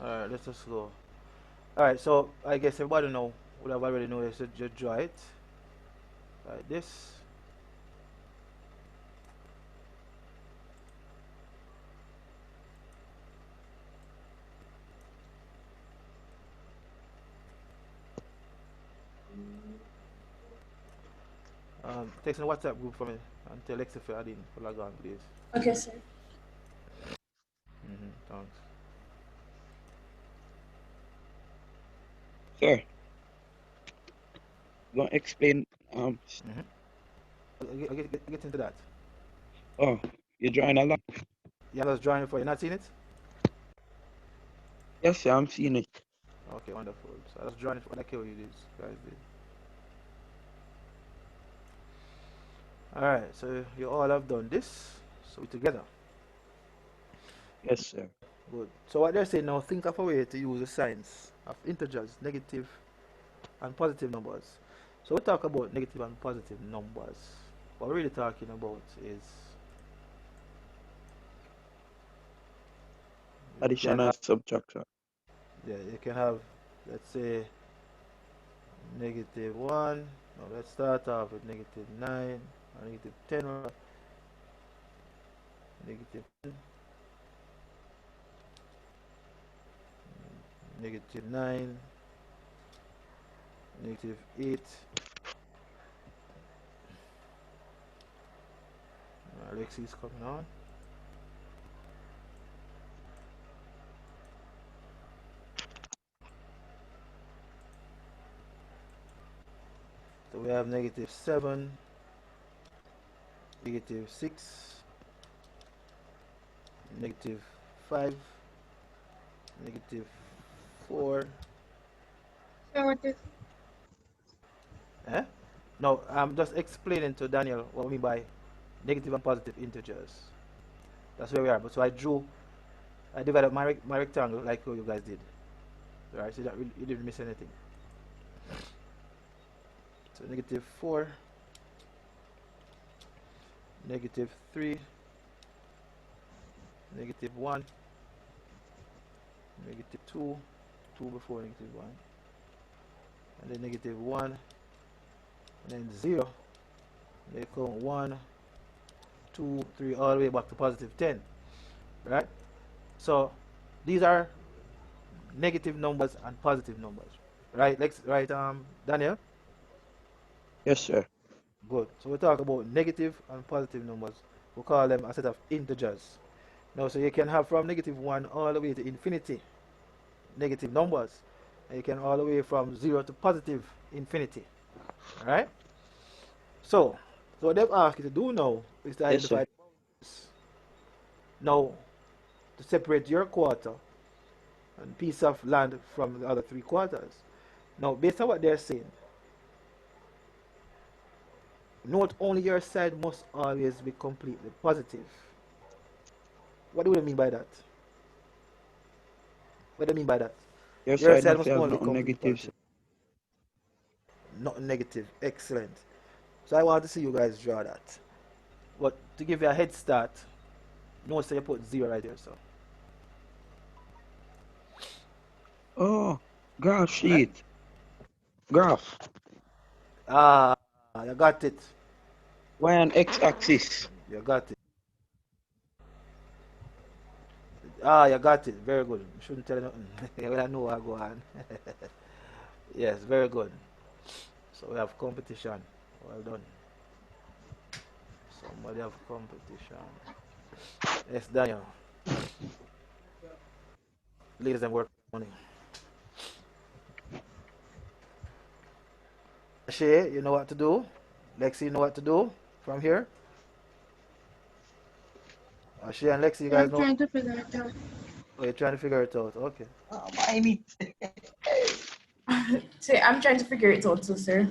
Alright, let's just go. Alright, so I guess everybody know would have already know this. So just draw it like this. Text in the WhatsApp group for me and tell Lexi for adding for log on, please. Okay, sir. Thanks. Sir, gonna explain. Get into that. Oh, you're drawing a lot. Yeah, I was drawing it for you. Not seen it? Yes, sir, I'm seeing it. Okay, wonderful. So I was drawing it for like how you guys did. Alright, so you all have done this. So we're together. Yes, sir. Good. So what they're saying now, think of a way to use the signs of integers, negative and positive numbers. So we talk about negative and positive numbers. What we're really talking about is you Addition can and have, subtraction. yeah, you can have, let's say, negative 1. Now let's start off with negative 9 or negative 10 or negative 10, negative 9, negative 8. Alexi is coming on. So we have negative 7, negative 6, negative 5, negative 4. Sir, what is Eh? No, I'm just explaining to Daniel what we mean by negative and positive integers. That's where we are. But so I developed my rectangle like how you guys did. Right? So that you didn't miss anything. So negative 4, negative 3, negative 1, negative 2, 2 before negative 1, and then negative 1, and then 0. They come 1, 2, 3, all the way back to positive 10. Right? So these are negative numbers and positive numbers. Right, Daniel? Yes, sir. Good. So we talk about negative and positive numbers. We call them a set of integers. Now, so you can have from negative 1 all the way to infinity, negative numbers. And you can all the way from 0 to positive infinity. Alright? So what they've asked you to do now is to Yes, identify sir. the boundaries. Now, to separate your quarter and piece of land from the other three quarters. Now, based on what they're saying, note only your side must always be completely positive. What do they mean by that? What do they mean by that? Your Your side side not must have only be nothing completely negative, positive, sir. not negative. Excellent. So I want to see you guys draw that. But to give you a head start, notice that you put 0 right there, so. Oh, graph Alright? sheet. Graph. Ah, you got it. Y and X axis. You got it. Ah, you got it. Very good. Shouldn't tell you nothing. Well, I know what I go on. Yes, very good. So we have competition. Well done. Somebody have competition. Yes, Daniel. Ladies and work money. Shay, you know what to do. Lexi, you know what to do from here. Shay and Lexi, you sir, guys I'm know. trying to figure it out. Oh, you're trying to figure it out. Okay. Say, I'm trying to figure it out too, sir.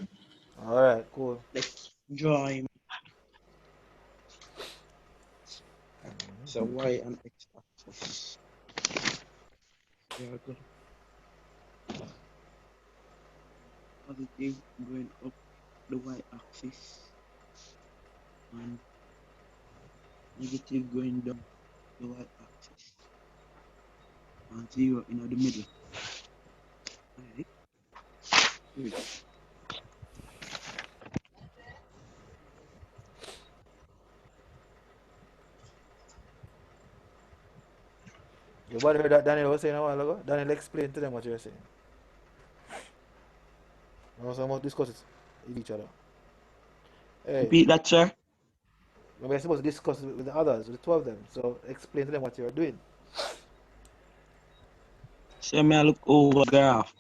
All right. Cool. Let's draw him. So Y and X axis. We are going positive going up the Y axis and negative going down the Y axis. and 0 in the middle. Alright. Good. Everybody heard that Daniel was saying a while ago? Daniel explained to them what you were saying. Now someone discuss it with each other. Hey, Repeat that, sir. we're supposed to discuss it with the others, with the 12 of them. So explain to them what you're doing. Say me I look over graph,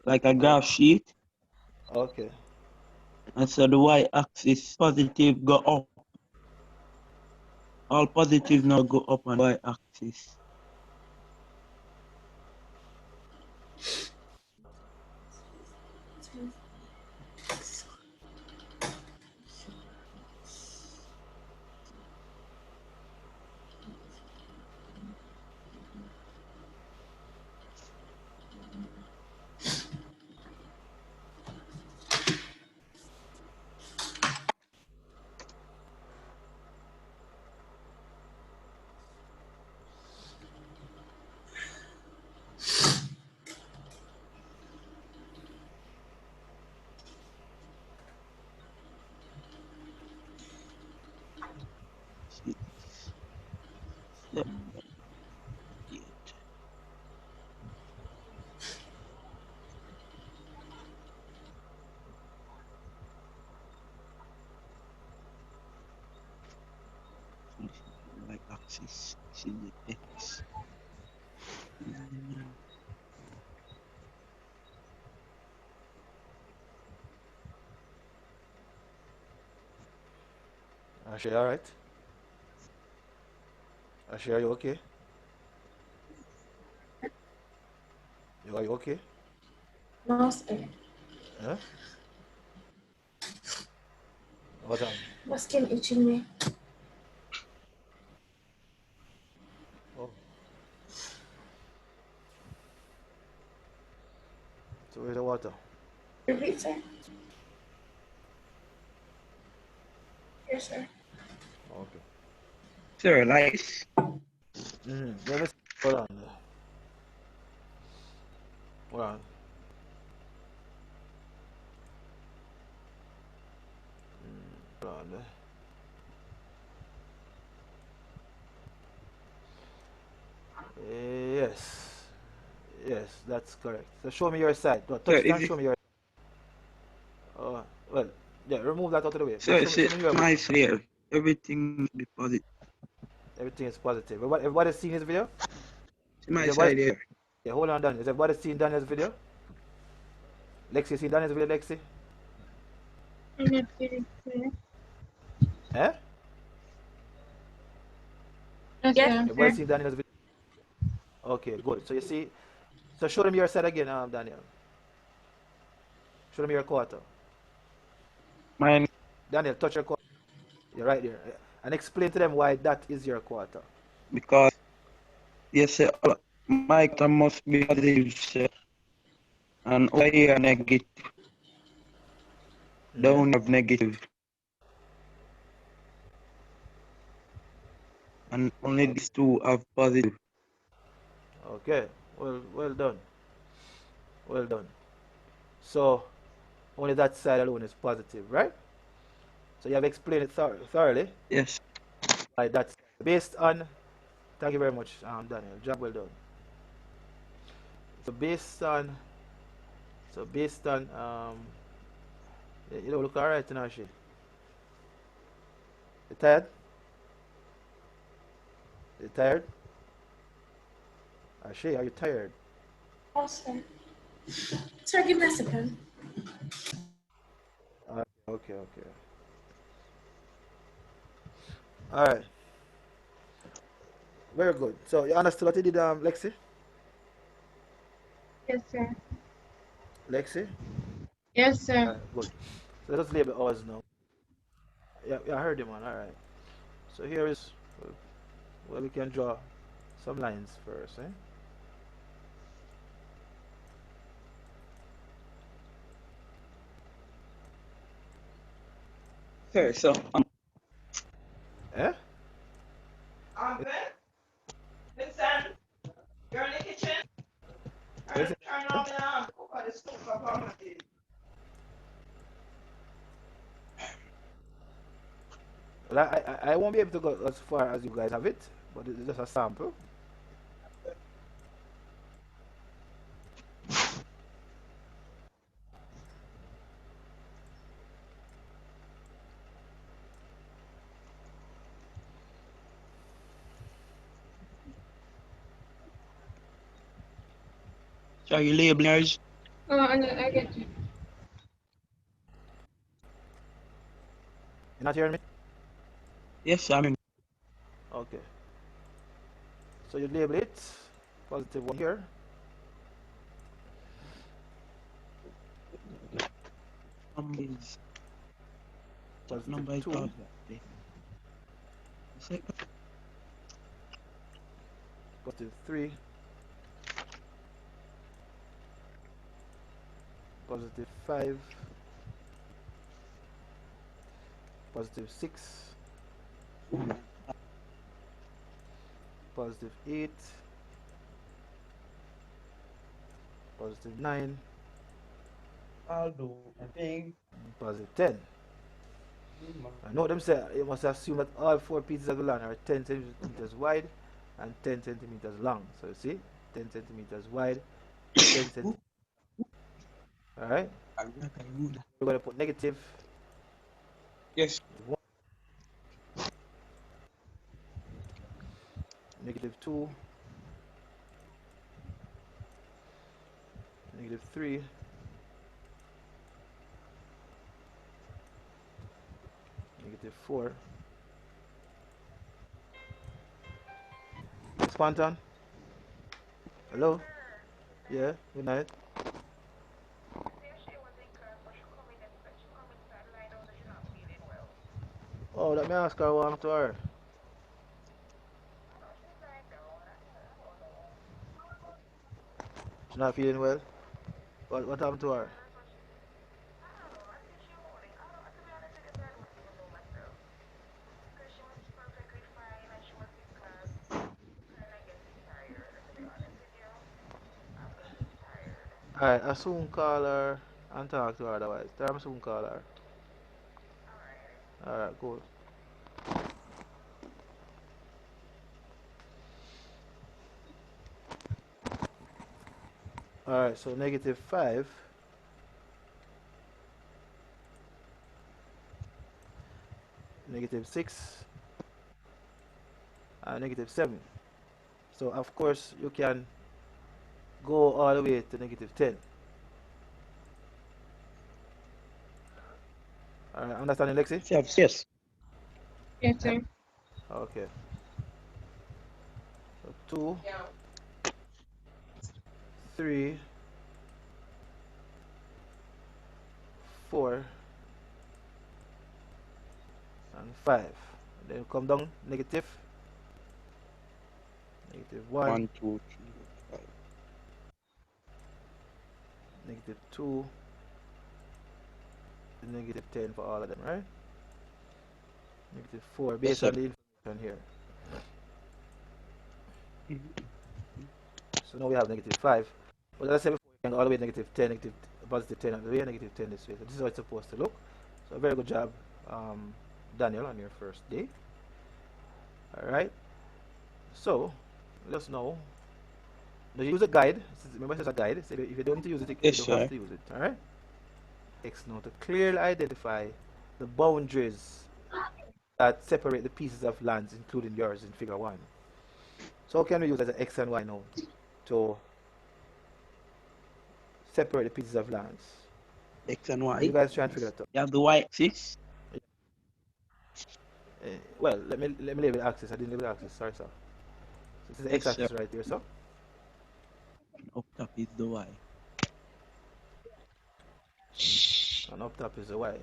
like a graph sheet, Okay. and so the y-axis positive go up. All positive now go up on y-axis. Six, 7, 8. Y-axis, this is the x. Ashley, alright? Ashley, are you okay? Are you okay? No, sir. Huh? What's on? My skin itching me. Oh. So where's the water? Repeat, sir. Yes, sir. Okay. Sir, like this. Let me see. Hold on. Hold on. Hold on. Yes. Yes, that's correct. So show me your side. No, Sir, touch it is and it, show me your. Well, yeah, remove that out of the way. But sir, show me your. my here. Everything be positive. Everything is positive. Everybody seen his video? See my Is everybody? side here. Yeah, hold on, Daniel. Is everybody seen Daniel's video? Lexi, seen Daniel's video, Lexi? I'm not feeling clear. Eh? Yes, sir. Everybody seen Daniel's video? Okay, good. So you see, so show them your side again, Daniel. Show them your quarter. Mine, Daniel, touch your quarter. You're right there. And explain to them why that is your quarter. because yes, sir, my term must be positive, sir. And over here negative. Down have negative. And only these two have positive. Okay. Well done. Well done. So only that side alone is positive, right? So you have explained it thoroughly. Yes. Like that's based on. Thank you very much, Daniel. Job well done. So based on. So based on. You don't look alright now, she. You tired? You tired? Ashay, are you tired? Oh, sir. Sir, give me a second. Okay. Alright. Very good. So you understood what you did, Lexi? Yes, sir. Lexi? Yes, sir. Alright, good. So let us label ours now. Yeah, I heard you, man. Alright. So here is where we can draw some lines first, eh? Sir, so Eh? Ben, Vincent, you're in the kitchen? What you say? Well, I won't be able to go as far as you guys have it, but it's just a sample. So are you labeling yours? Oh, I get you. You not hearing me? Yes, I mean, Okay. So you label it positive one here, number is, that positive number is two, out there. Second, positive three, positive five, positive six, positive eight, positive nine, I'll do a thing. and positive 10. I know them say you must assume that all four pieces of the land are 10 centimeters wide and 10 centimeters long. So you see, 10 centimeters wide, 10 centimeters. Alright? I'm not gonna do that. We're going to put negative Yes. 1, negative 2, negative 3, negative 4. Spontan? Hello? Yeah, good night. Oh, let me ask her what happened to her. She's not feeling well? What happened to her? Alright, I soon call her and talk to her otherwise. Tell me soon call her. Alright, cool. Alright, so negative 5, negative 6, and negative 7. So of course you can go all the way to negative 10. Alright, understanding Lexi? Yes, yes. Yes, sir. Okay. So 2, 3, 4, and 5. And then come down negative, negative 1, 1, 2, 3, 5. negative 2, negative 10 for all of them, right? Negative 4 Yes, based sir. on the information here. So now we have negative 5. But as I said before, you can go all the way to negative 10, negative, positive 10 on the way, negative 10 this way. So this is how it's supposed to look. So very good job, Daniel, on your first day. Alright. So let us know. Now use a guide. Remember, it's a guide. So if you don't need to use it, you Yes, don't have sir. to use it. Alright. X now to clearly identify the boundaries that separate the pieces of lands, including yours in figure 1. So how can we use as an X and Y now to separate the pieces of lands? X and You Y. guys try and figure that out. You have the Y axis. Well, let me label axis. I didn't label axis. Sorry, sir. So this is the Yes, sir. x-axis right there, so. Up top is the Y. And up top is the y.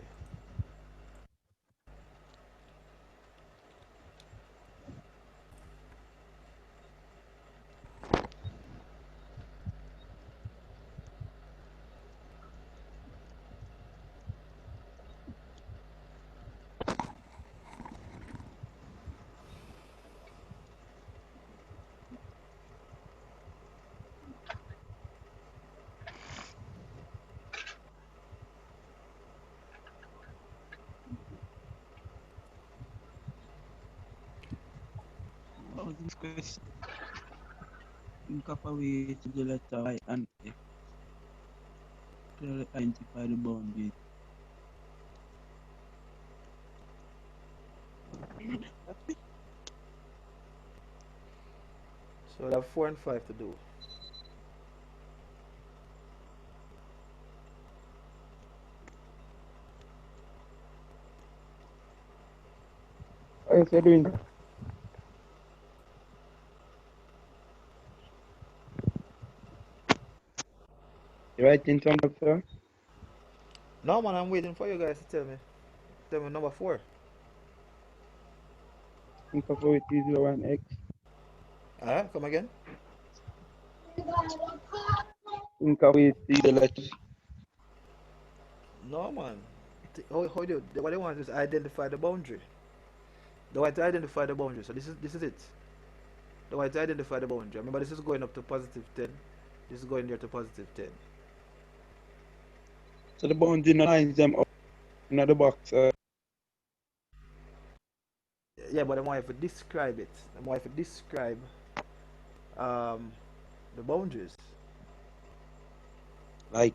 question. Think of a way to the letter Y and X. Clearly identify the boundaries. So we have 4 and 5 to do. What are you doing? You writing something, sir? No man, I'm waiting for you guys to tell me. Tell me number 4. Think of a way to use Y and X. Alright, come again. Think of a way to use the letters. No man. How do what they want is identify the boundary. They want to identify the boundary. So this is it. They want to identify the boundary. Remember this is going up to positive 10. This is going there to positive 10. So the boundary lines them up in the box. Yeah, but I want you to describe it. I want you to describe um, the boundaries. Like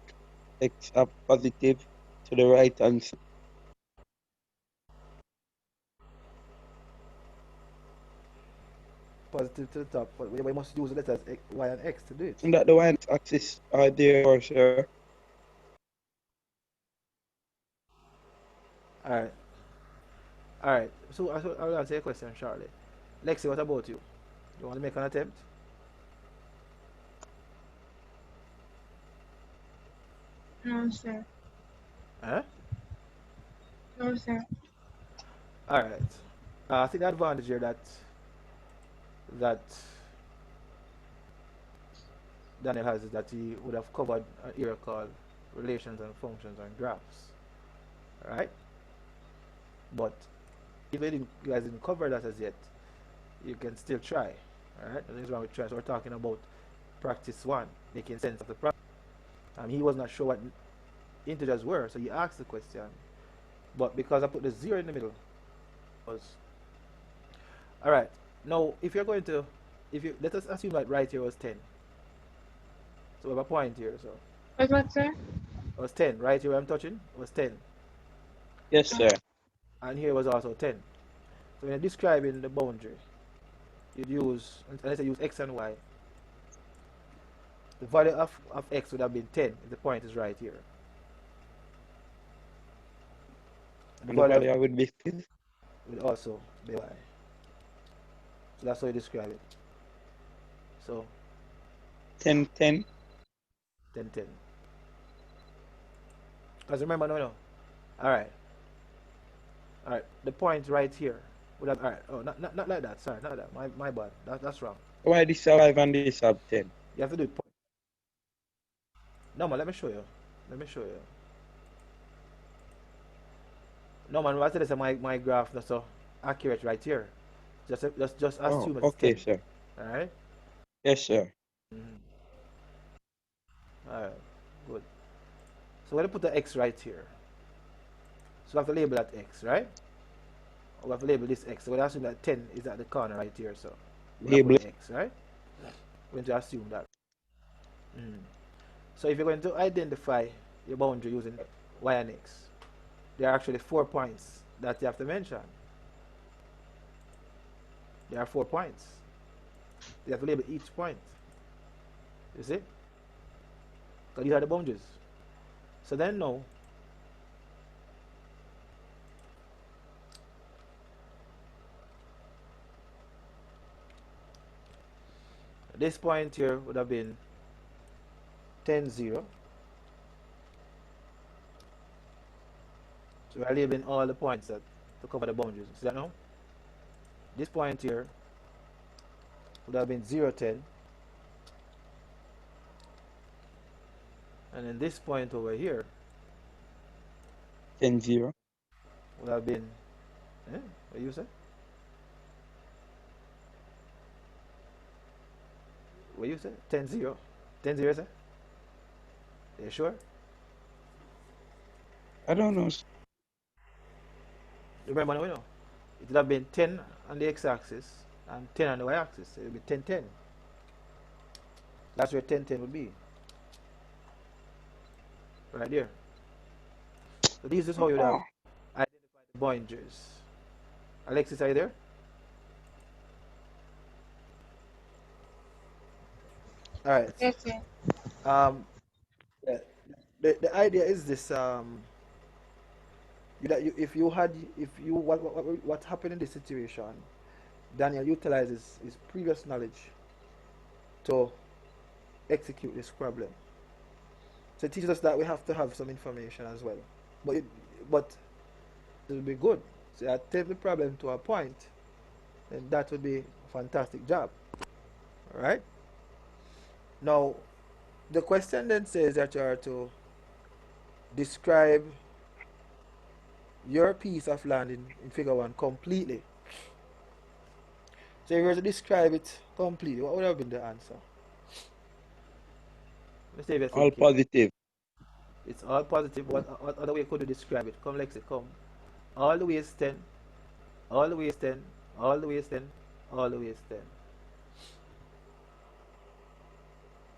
X up positive to the right hand side. Positive to the top, but we must use the letters Y and X to do it. And that the Y axis are there for sure. Alright. Alright. So I'll answer your question shortly. Lexi, what about you? You want to make an attempt? No, sir. Huh? No, sir. Alright. I think the advantage here that Daniel has is that he would have covered an area called relations and functions and graphs. Alright? But if you guys didn't cover that as yet, you can still try. Alright? The reason why we try. So we're talking about practice 1, making sense of the practice. He was not sure what integers were, so he asked the question. But because I put the 0 in the middle, was alright. Now if you're going to let us assume that right here was 10. So we have a point here, so What, sir? it was 10. Right here where I'm touching was 10. Yes, sir. And here was also 10. So when you're describing the boundary, you'd use, unless I use x and y, the value of x would have been 10 if the point is right here. And the value would be 10. Would also be y. So that's how you describe it. So 10, 10. 10, 10. Because remember, no. Alright. Alright, the point right here would have, alright, oh, not like that, sorry, not like that, my bad, that's wrong. Why this have 5 and this have 10? You have to do it. No man, let me show you. No man, what I say my graph not so accurate right here. Just assume it's okay, 10. sir. Alright? Yes, sir. Alright, good. So we're gonna put the x right here. So we have to label that x, right? Or we have to label this x. So we're assume that 10 is at the corner right here, so we're gonna put x, right? We're going to assume that. So if you're going to identify your boundary using y and x, there are actually 4 points that you have to mention. There are 4 points. You have to label each point. You see? Because these are the boundaries. So then now, this point here would have been 10, 0. So we're labeling all the points that to cover the boundaries. See that now? This point here would have been 0, 10. And then this point over here 10, 0. would have been, what you say? What you say? 10, 0. 10, 0, sir? Are you sure? I don't know. Remember now, it would have been 10 on the x-axis and 10 on the y-axis. So it will be 10, 10. That's where 10, 10 would be. Right there. So this is how you would have Oh, identified the boundaries. Alexis, are you there? All right. Yes, sir. Um, yeah, the idea is this. If you had, if you what happened in this situation, Daniel utilizes his previous knowledge to execute this problem. So it teaches us that we have to have some information as well. But but it would be good. So I take the problem to a point, then that would be a fantastic job. All right. Now the question then says that you are to describe your piece of land in figure one completely. So if you were to describe it completely, what would have been the answer? Let's say if you're all thinking. positive. It's all positive. What other way could you describe it? Come, Lexi, come. All the way is 10, all the way is 10, all the way is 10, all the way is 10.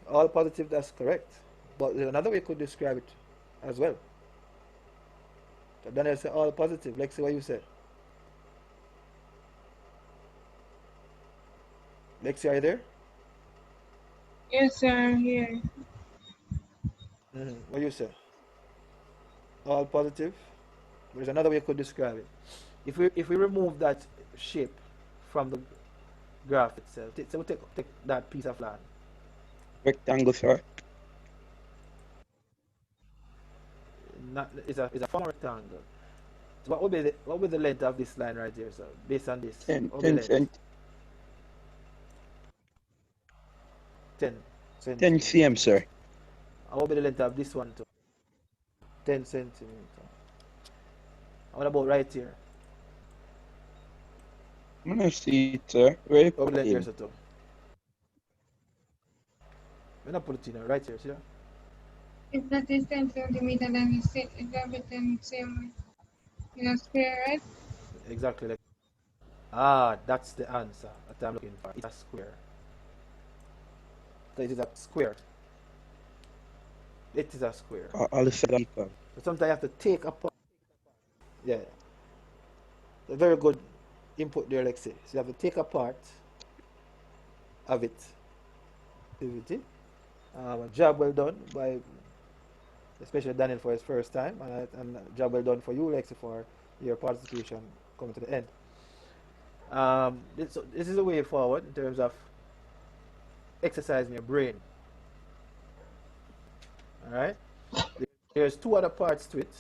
All positive, that's correct. But there's another way you could describe it as well. So Daniel say all positive. Lexi, what you say? Lexi, are you there? Yes, sir, I'm here. What you say? All positive. There's another way you could describe it. If we remove that shape from the graph itself, so we take that piece of land. Rectangle, sir. Not, it's a form of rectangle. So what would be the length of this line right here? So based on this, 10, what would be 10 the length? cent, 10 10 centimeter. cm, sir. And what would be the length of this one too? 10 centimeter. What about right here? I'm gonna see it, sir. Where you What would put the length here in? so too? We're not put it in there, right here, see that? If that is 10 centimeter, then it's everything same in a square, right? Exactly like that's the answer that I'm looking for. It's a square. So it is a square. It is a square. All the sides are equal. So sometimes you have to take apart. Yeah. A very good input there, Lexi. So you have to take a part of it. Activity. A job well done by especially Daniel for his first time, and a job well done for you, Lexi, for your participation coming to the end. This is a way forward in terms of exercising your brain. All right. There's two other parts to it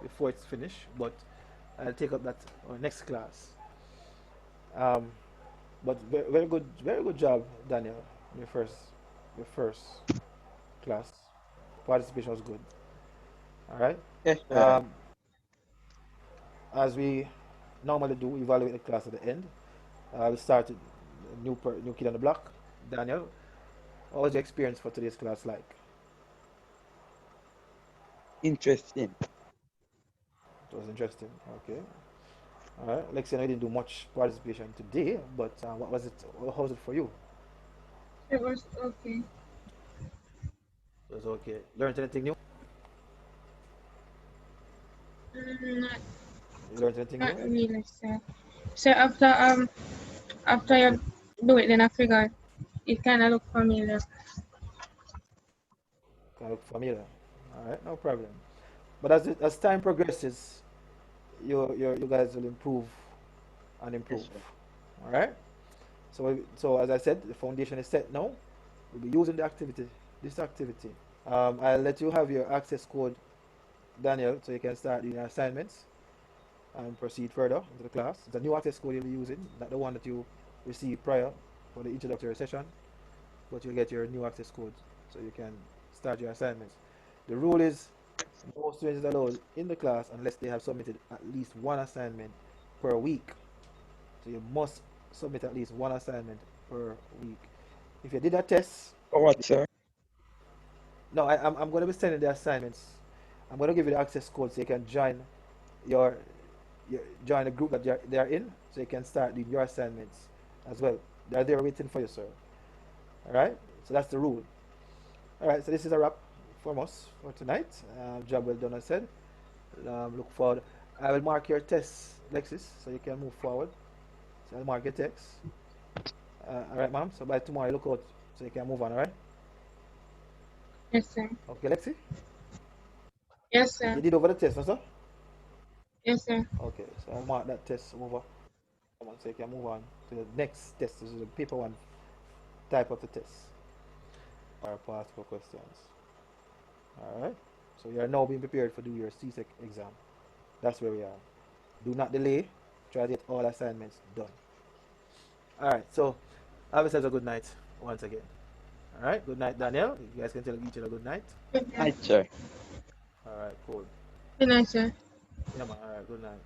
before it's finished, but I'll take up that on next class. Um, but very good job, Daniel. in Your first class participation was good. All right. Yes, sir. Um, as we normally do, we evaluate the class at the end. We started new kid on the block. Daniel, what was your experience for today's class like? Interesting. It was interesting. Okay. All right. Lexi, I know you didn't do much participation today, but what was it? How was it for you? It was okay. It was okay. Learned anything new? Not, You learned anything not new? really, sir. So after you do it, then I figured it kind of look familiar. Kind of look familiar. All right, no problem. But as time progresses, you guys will improve and Yes, improve. sir. All right. So as I said, the foundation is set now. We'll be using this activity. I'll let you have your access code, Daniel, so you can start doing your assignments and proceed further into the class. It's a new access code you'll be using, not the one that you received prior for the introductory session, but you'll get your new access code so you can start your assignments. The rule is no student is allowed in the class unless they have submitted at least one assignment per week. So you must submit at least one assignment per week. If you did a test, For what, sir? no, I'm going to be sending the assignments. I'm going to give you the access code so you can your join the group that they're in, so you can start doing your assignments as well. They're there waiting for you, sir. All right. So that's the rule. All right. So this is a wrap from us for tonight. Job well done, I said. Look forward. I will mark your tests, Lexis, so you can move forward. So I'll mark your text. All right, ma'am. So by tomorrow, look out so you can move on. All right. Yes, sir. Okay, Lexi. Yes, You sir. did over the test, no, sir? Yes, sir. Okay. So I'll mark that test over. Come on, so you can move on to the next test. This is the paper one type of the test. Or particle questions. All right. So you are now being prepared for do your CSEC exam. That's where we are. Do not delay. Try to get all assignments done. All right. So have yourselves a good night once again. All right. Good night, Daniel. You guys can tell each other good night. Good night. Night, sir. All right. Cool. Good night, sir. Yeah, man. All right. Good night.